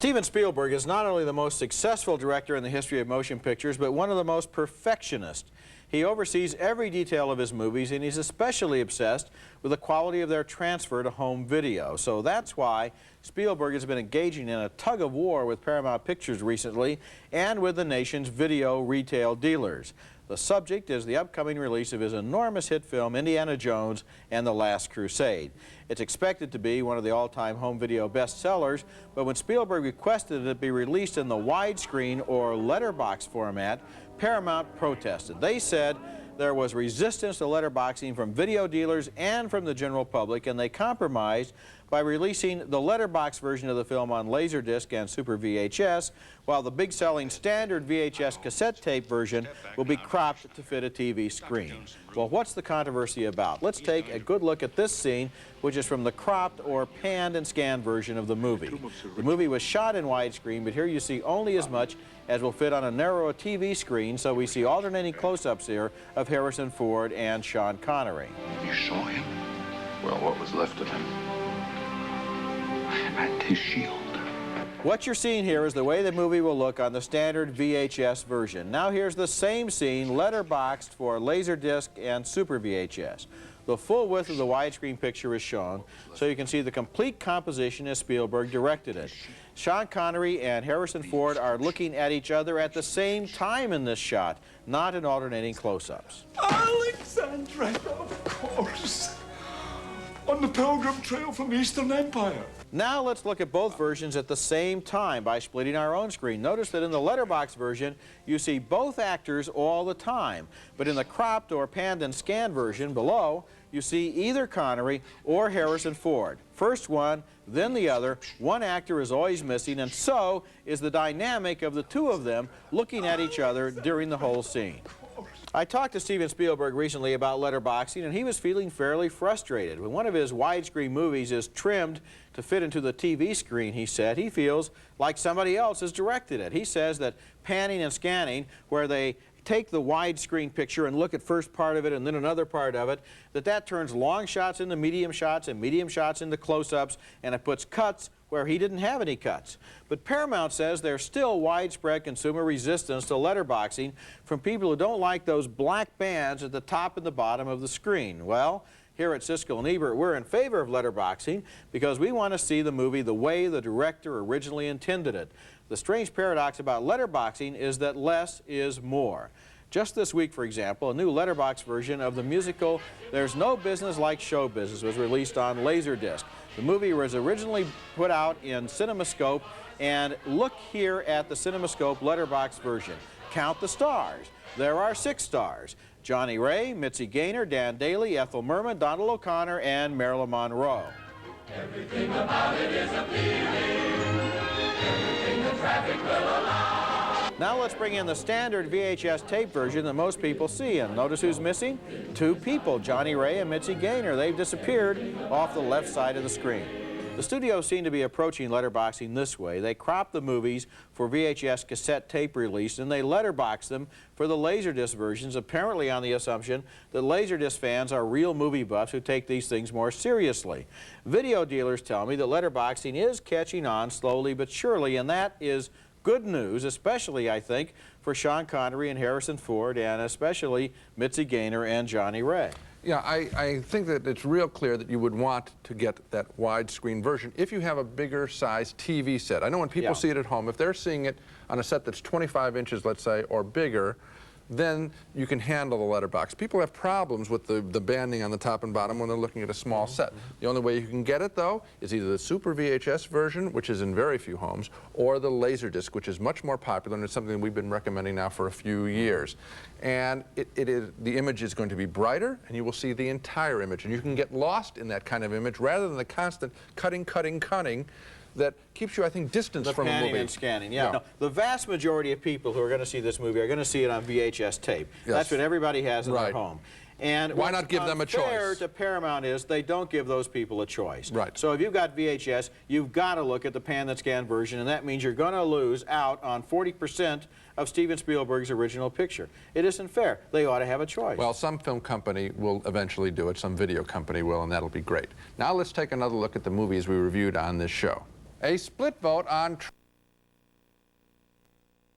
Steven Spielberg is not only the most successful director in the history of motion pictures, but one of the most perfectionist. He oversees every detail of his movies, and he's especially obsessed with the quality of their transfer to home video. So that's why Spielberg has been engaging in a tug-of-war with Paramount Pictures recently and with the nation's video retail dealers. The subject is the upcoming release of his enormous hit film, Indiana Jones and the Last Crusade. It's expected to be one of the all-time home video bestsellers, but when Spielberg requested it be released in the widescreen or letterbox format, Paramount protested. They said there was resistance to letterboxing from video dealers and from the general public, and they compromised by releasing the letterbox version of the film on Laserdisc and Super VHS, while the big-selling standard VHS cassette tape version will be cropped to fit a TV screen. Well, what's the controversy about? Let's take a good look at this scene, which is from the cropped or panned and scanned version of the movie. The movie was shot in widescreen, but here you see only as much as will fit on a narrower TV screen, so we see alternating close-ups here of Harrison Ford and Sean Connery. You saw him? Well, what was left of him? And his shield. What you're seeing here is the way the movie will look on the standard VHS version. Now here's the same scene letterboxed for Laserdisc and Super VHS. The full width of the widescreen picture is shown, so you can see the complete composition as Spielberg directed it. Sean Connery and Harrison Ford are looking at each other at the same time in this shot, not in alternating close-ups. Alexandra, of course. On the Pilgrim Trail from the Eastern Empire. Now let's look at both versions at the same time by splitting our own screen. Notice that in the letterbox version, you see both actors all the time. But in the cropped or panned and scanned version below, you see either Connery or Harrison Ford. First one, then the other. One actor is always missing, and so is the dynamic of the two of them looking at each other during the whole scene. I talked to Steven Spielberg recently about letterboxing, and he was feeling fairly frustrated. When one of his widescreen movies is trimmed to fit into the TV screen, he said, he feels like somebody else has directed it. He says that panning and scanning, where they take the widescreen picture and look at first part of it and then another part of it, that turns long shots into medium shots and medium shots into close-ups, and it puts cuts where he didn't have any cuts. But Paramount says there's still widespread consumer resistance to letterboxing from people who don't like those black bands at the top and the bottom of the screen. Well, here at Siskel and Ebert, we're in favor of letterboxing because we want to see the movie the way the director originally intended it. The strange paradox about letterboxing is that less is more. Just this week, for example, a new letterbox version of the musical There's No Business Like Show Business was released on Laserdisc. The movie was originally put out in CinemaScope, and look here at the CinemaScope letterbox version. Count the stars. There are 6 stars. Johnny Ray, Mitzi Gaynor, Dan Daly, Ethel Merman, Donald O'Connor, and Marilyn Monroe. Everything about it is appealing. Everything the traffic will allow. Now let's bring in the standard VHS tape version that most people see, and notice who's missing? 2 people, Johnny Ray and Mitzi Gaynor. They've disappeared off the left side of the screen. The studios seem to be approaching letterboxing this way. They crop the movies for VHS cassette tape release, and they letterbox them for the Laserdisc versions, apparently on the assumption that Laserdisc fans are real movie buffs who take these things more seriously. Video dealers tell me that letterboxing is catching on slowly but surely, and that is good news, especially, I think, for Sean Connery and Harrison Ford, and especially Mitzi Gaynor and Johnny Ray. Yeah, I think that it's real clear that you would want to get that widescreen version if you have a bigger size TV set. I know when people see it at home, if they're seeing it on a set that's 25 inches, let's say, or bigger, then you can handle the letterbox. People have problems with the banding on the top and bottom when they're looking at a small set. The only way you can get it, though, is either the Super VHS version, which is in very few homes, or the Laserdisc, which is much more popular, and it's something we've been recommending now for a few years. And the image is going to be brighter, and you will see the entire image. And you can get lost in that kind of image rather than the constant cutting that keeps you, I think, distance from a movie. The panning and scanning, yeah. No, the vast majority of people who are going to see this movie are going to see it on VHS tape. Yes. That's what everybody has in their home. And why not give them a choice? What's unfair to Paramount is they don't give those people a choice. Right. So if you've got VHS, you've got to look at the pan and scan version, and that means you're going to lose out on 40% of Steven Spielberg's original picture. It isn't fair. They ought to have a choice. Well, some film company will eventually do it. Some video company will, and that'll be great. Now let's take another look at the movies we reviewed on this show. A split vote on